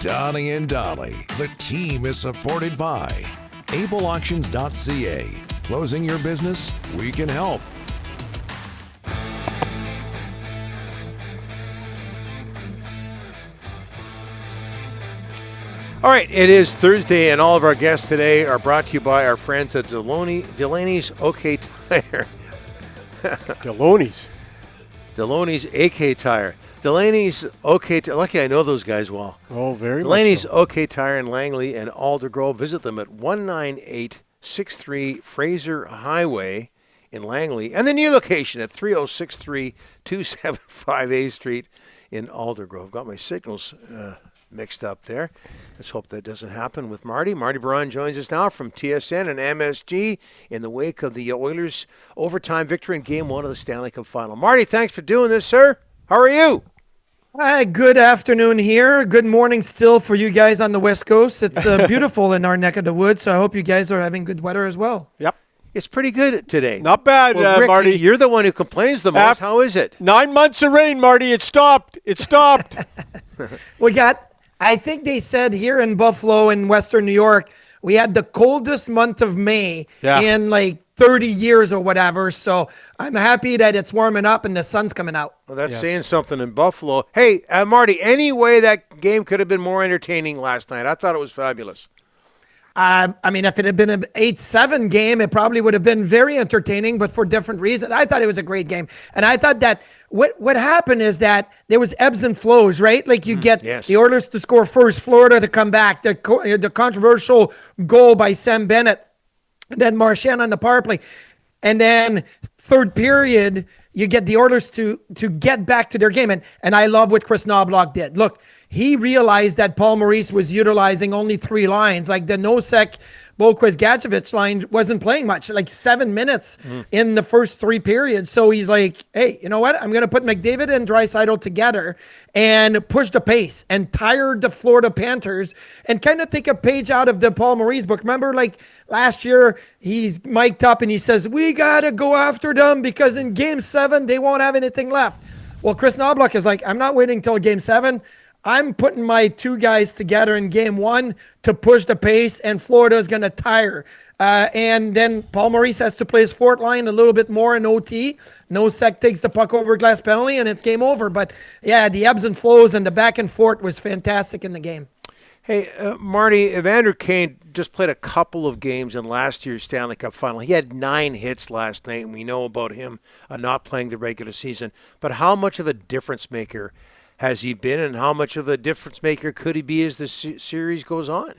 Donnie and Dolly. The team is supported by ableauctions.ca. Closing your business? We can help. All right, it is Thursday, and all of our guests today are brought to you by our friends at Delaney's OK Tire. Delaney's AK Tire. Delaney's OK Tire. Lucky I know those guys well. Oh, very Delaney's much so. OK Tire in Langley and Aldergrove. Visit them at 19863 Fraser Highway in Langley, and the new location at 3063 275 A Street in Aldergrove. Got my signals mixed up there. Let's hope that doesn't happen with Marty. Marty Biron joins us now from TSN and MSG in the wake of the Oilers' overtime victory in Game 1 of the Stanley Cup Final. Marty, thanks for doing this, sir. How are you? Hi, good afternoon here. Good morning still for you guys on the West Coast. It's beautiful in our neck of the woods, so I hope you guys are having good weather as well. Yep. It's pretty good today. Not bad, Well, Rick, Marty. You're the one who complains the most. How is it? 9 months of rain, Marty. It stopped. We got, I think they said here in Buffalo in Western New York, we had the coldest month of May in like 30 years or whatever. So I'm happy that it's warming up and the sun's coming out. Well, that's saying something in Buffalo. Hey, Marty, any way that game could have been more entertaining last night? I thought it was fabulous. I mean, if it had been an 8-7 game, it probably would have been very entertaining, but for different reasons. I thought it was a great game. And I thought that what happened is that there was ebbs and flows, right? Like you get the Oilers to score first, Florida to come back, the controversial goal by Sam Bennett, and then Marchand on the power play. And then third period, you get the Oilers to get back to their game. And I love what Chris Knobloch did. Look, he realized that Paul Maurice was utilizing only 3 lines. Like the Nosek, Boquist, Gadjevich line wasn't playing much, like 7 minutes in the first 3 periods. So he's like, hey, you know what? I'm going to put McDavid and Draisaitl together and push the pace and tire the Florida Panthers and kind of take a page out of the Paul Maurice book. Remember, like last year, he's mic'd up and he says, we got to go after them because in Game 7, they won't have anything left. Well, Chris Knobloch is like, I'm not waiting until Game 7. I'm putting my 2 guys together in Game 1 to push the pace, and Florida is going to tire. And then Paul Maurice has to play his fourth line a little bit more in OT. Nosek takes the puck over glass penalty, and it's game over. But, yeah, the ebbs and flows and the back and forth was fantastic in the game. Hey, Marty, Evander Kane just played a couple of games in last year's Stanley Cup Final. He had 9 hits last night, and we know about him not playing the regular season. But how much of a difference maker has he been, and how much of a difference maker could he be as the series goes on?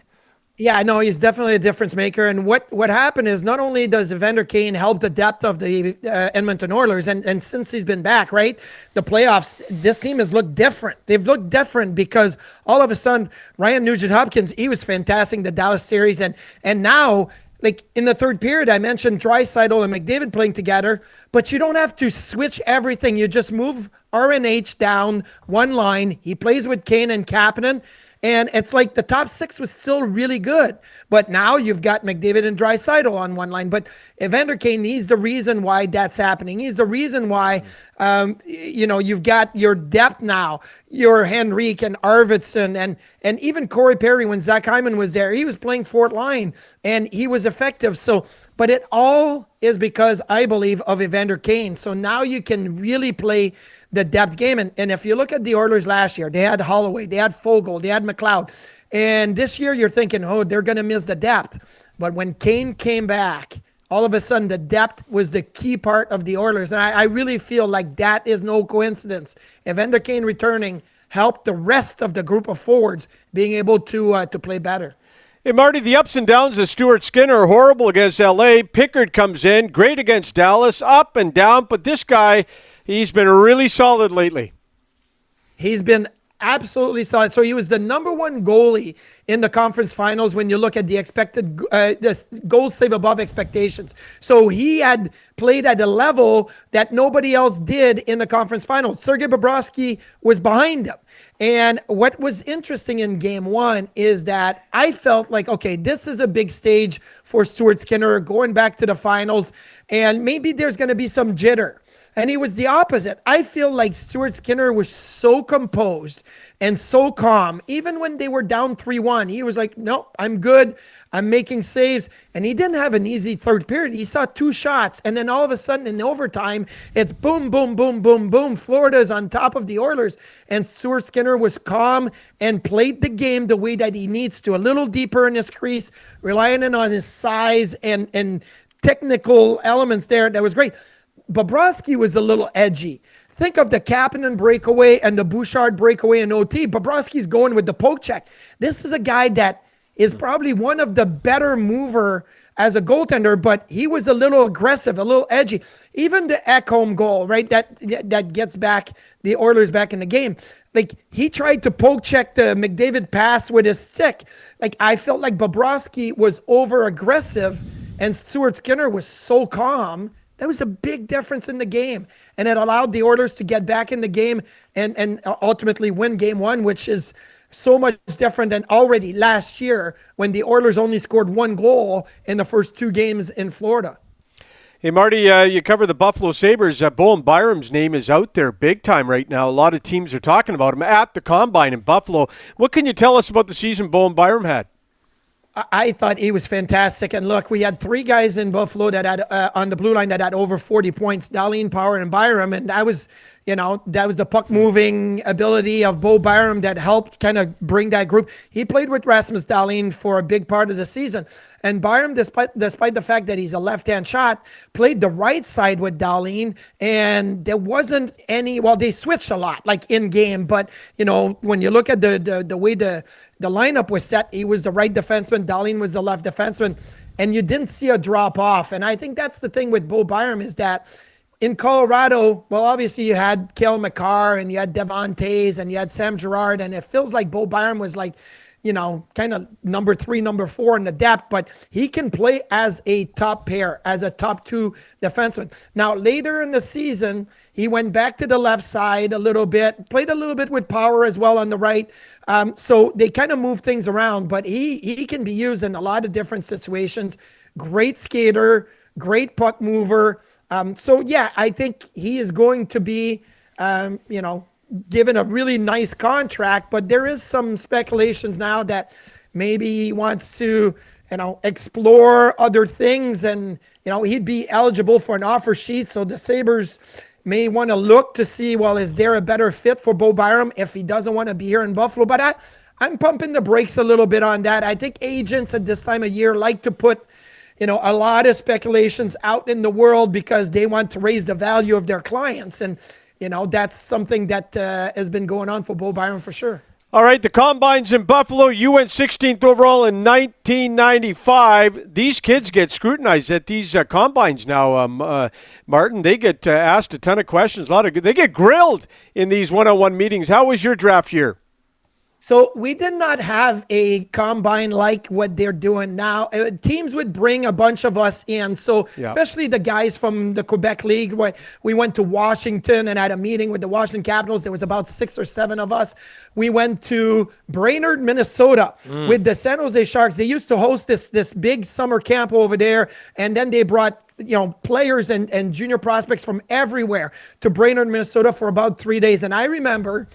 Yeah, no, he's definitely a difference maker. And what happened is not only does Evander Kane help the depth of the Edmonton Oilers, and since he's been back, right, the playoffs, this team has looked different. They've looked different because all of a sudden, Ryan Nugent-Hopkins, he was fantastic in the Dallas series. And now, like in the third period, I mentioned Draisaitl and McDavid playing together, but you don't have to switch everything. You just move RNH down one line. He plays with Kane and Kapanen, and it's like the top 6 was still really good. But now you've got McDavid and Draisaitl on one line. But Evander Kane, he's the reason why that's happening. He's the reason why, you've got your depth now, your Henrique and Arvidsson, and even Corey Perry when Zach Hyman was there. He was playing fourth line, and he was effective. So, but it all is because, I believe, of Evander Kane. So now you can really play the depth game. And if you look at the Oilers last year, they had Holloway, they had Fogle, they had McLeod. And this year you're thinking, oh, they're going to miss the depth. But when Kane came back, all of a sudden the depth was the key part of the Oilers. And I really feel like that is no coincidence. Evander Kane returning helped the rest of the group of forwards being able to play better. Hey, Marty, the ups and downs of Stuart Skinner are horrible against L.A. Pickard comes in, great against Dallas, up and down. But this guy, he's been really solid lately. He's been absolutely solid. So he was the number 1 goalie in the conference finals when you look at the expected goals save above expectations. So he had played at a level that nobody else did in the conference finals. Sergei Bobrovsky was behind him. And what was interesting in Game 1 is that I felt like, okay, this is a big stage for Stuart Skinner going back to the finals, and maybe there's going to be some jitter. And he was the opposite. I feel like Stuart Skinner was so composed and so calm. Even when they were down 3-1, he was like, no, I'm good. I'm making saves. And he didn't have an easy third period. He saw 2 shots. And then all of a sudden in overtime, it's boom, boom, boom, boom, boom. Florida is on top of the Oilers. And Stuart Skinner was calm and played the game the way that he needs to. A little deeper in his crease, relying on his size and technical elements there. That was great. Bobrovsky was a little edgy. Think of the Kapanen breakaway and the Bouchard breakaway in OT. Bobrovsky's going with the poke check. This is a guy that is probably one of the better mover as a goaltender, but he was a little aggressive, a little edgy. Even the Ekholm goal, right, that gets back the Oilers back in the game. Like, he tried to poke check the McDavid pass with his stick. Like, I felt like Bobrovsky was over aggressive and Stuart Skinner was so calm. That was a big difference in the game. And it allowed the Oilers to get back in the game and ultimately win game 1, which is so much different than already last year when the Oilers only scored 1 goal in the first 2 games in Florida. Hey, Marty, you cover the Buffalo Sabres. Bowen Byram's name is out there big time right now. A lot of teams are talking about him at the Combine in Buffalo. What can you tell us about the season Bowen Byram had? I thought he was fantastic. And look, we had 3 guys in Buffalo that had on the blue line that had over 40 points, Dahlin, Power, and Byram. And that was the puck moving ability of Bo Byram that helped kind of bring that group. He played with Rasmus Dahlin for a big part of the season. And Byram, despite the fact that he's a left-hand shot, played the right side with Dahlin. And there wasn't they switched a lot, like in game. But, when you look at the way the lineup was set, he was the right defenseman, Dahlin was the left defenseman, and you didn't see a drop off. And I think that's the thing with Bo Byram is that in Colorado, well, obviously you had Cale Makar and you had Devon Toews and you had Sam Girard, and it feels like Bo Byram was like, kind of number 3, number 4 in the depth, but he can play as a top pair, as a top 2 defenseman. Now, later in the season, he went back to the left side a little bit, played a little bit with Power as well on the right. So they kind of moved things around, but he can be used in a lot of different situations. Great skater, great puck mover. I think he is going to be, given a really nice contract, but there is some speculations now that maybe he wants to, explore other things and, he'd be eligible for an offer sheet. So the Sabres may want to look to see, well, is there a better fit for Bo Byram if he doesn't want to be here in Buffalo? But I'm pumping the brakes a little bit on that. I think agents at this time of year like to put, a lot of speculations out in the world because they want to raise the value of their clients. And, that's something that has been going on for Bo Byram for sure. All right, the Combine's in Buffalo. You went 16th overall in 1995. These kids get scrutinized at these Combines now, Martin. They get asked a ton of questions. They get grilled in these one-on-one meetings. How was your draft year? So we did not have a combine like what they're doing now. Teams would bring a bunch of us in. So especially the guys from the Quebec League, where we went to Washington and had a meeting with the Washington Capitals. There was about 6 or 7 of us. We went to Brainerd, Minnesota with the San Jose Sharks. They used to host this big summer camp over there. And then they brought players and junior prospects from everywhere to Brainerd, Minnesota for about 3 days. And I remember,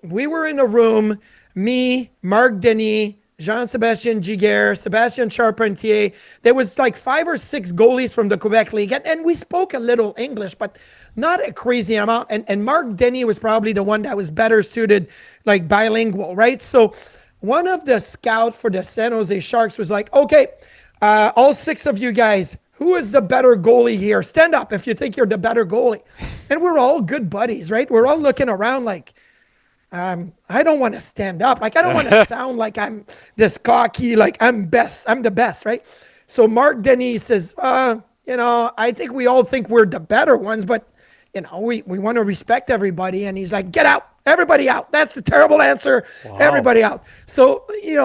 we were in a room, me, Marc Denis, Jean-Sébastien Giguère, Sébastien Charpentier. There was like 5 or 6 goalies from the Quebec League. And we spoke a little English, but not a crazy amount. And Marc Denis was probably the one that was better suited, like bilingual, right? So one of the scouts for the San Jose Sharks was like, okay, all 6 of you guys, who is the better goalie here? Stand up if you think you're the better goalie. And we're all good buddies, right? We're all looking around like, I don't want to stand up. Like, I don't want to sound like I'm this cocky, like I'm the best, right? So Marc Denis says, I think we all think we're the better ones, but, we want to respect everybody. And he's like, get out, everybody out. That's the terrible answer. Wow. Everybody out. So,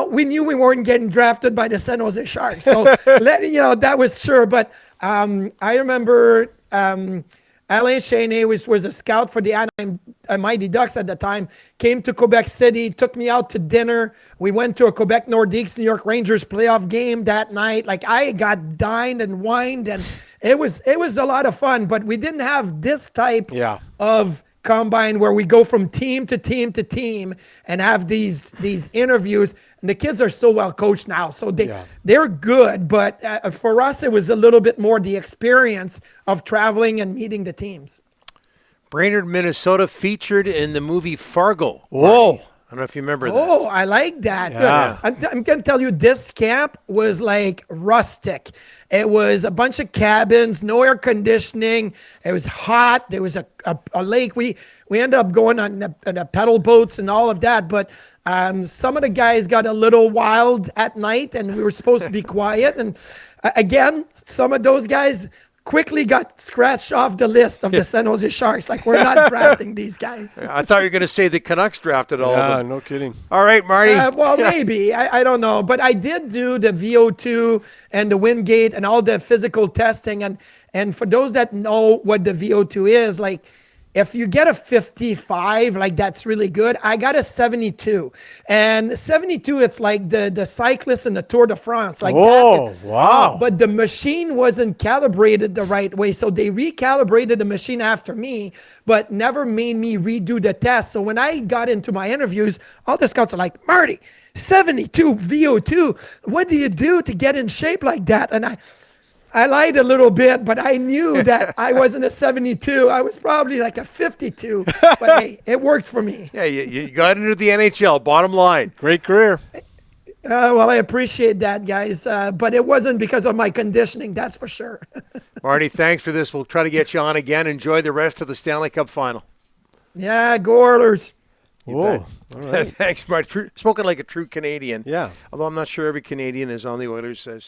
we knew we weren't getting drafted by the San Jose Sharks. So, that was sure. But I remember Alain Cheney was a scout for the Anaheim Mighty Ducks at the time, came to Quebec City, took me out to dinner. We went to a Quebec Nordiques New York Rangers playoff game that night. Like, I got dined and wined, and it was a lot of fun, but we didn't have this type of combine where we go from team to team to team and have these interviews. And the kids are so well coached now, so they're good. But for us, it was a little bit more the experience of traveling and meeting the teams. Brainerd, Minnesota, featured in the movie Fargo. Whoa. I don't know if you remember that. Oh, I like that. Yeah. I'm going to tell you, this camp was like rustic. It was a bunch of cabins, no air conditioning. It was hot. There was a lake. We ended up going on the pedal boats and all of that. But some of the guys got a little wild at night, and we were supposed to be quiet. And again, some of those guys quickly got scratched off the list of the San Jose Sharks. Like, we're not drafting these guys. I thought you were going to say the Canucks drafted all of them. No kidding. All right, Marty. Well, maybe. I don't know. But I did do the VO2 and the Wingate and all the physical testing. And for those that know what the VO2 is, like, if you get a 55, like, that's really good. I got a 72. And 72, it's like the cyclist in the Tour de France. Like, wow. But the machine wasn't calibrated the right way. So they recalibrated the machine after me, but never made me redo the test. So when I got into my interviews, all the scouts are like, Marty, 72 VO2. What do you do to get in shape like that? And I lied a little bit, but I knew that I wasn't a 72. I was probably like a 52. But hey, it worked for me. Yeah, you got into the NHL, bottom line. Great career. Well, I appreciate that, guys. But it wasn't because of my conditioning, that's for sure. Marty, thanks for this. We'll try to get you on again. Enjoy the rest of the Stanley Cup Final. Yeah, go Oilers. You bet. All right. Thanks, Marty. Spoken like a true Canadian. Yeah. Although I'm not sure every Canadian is on the Oilers' side.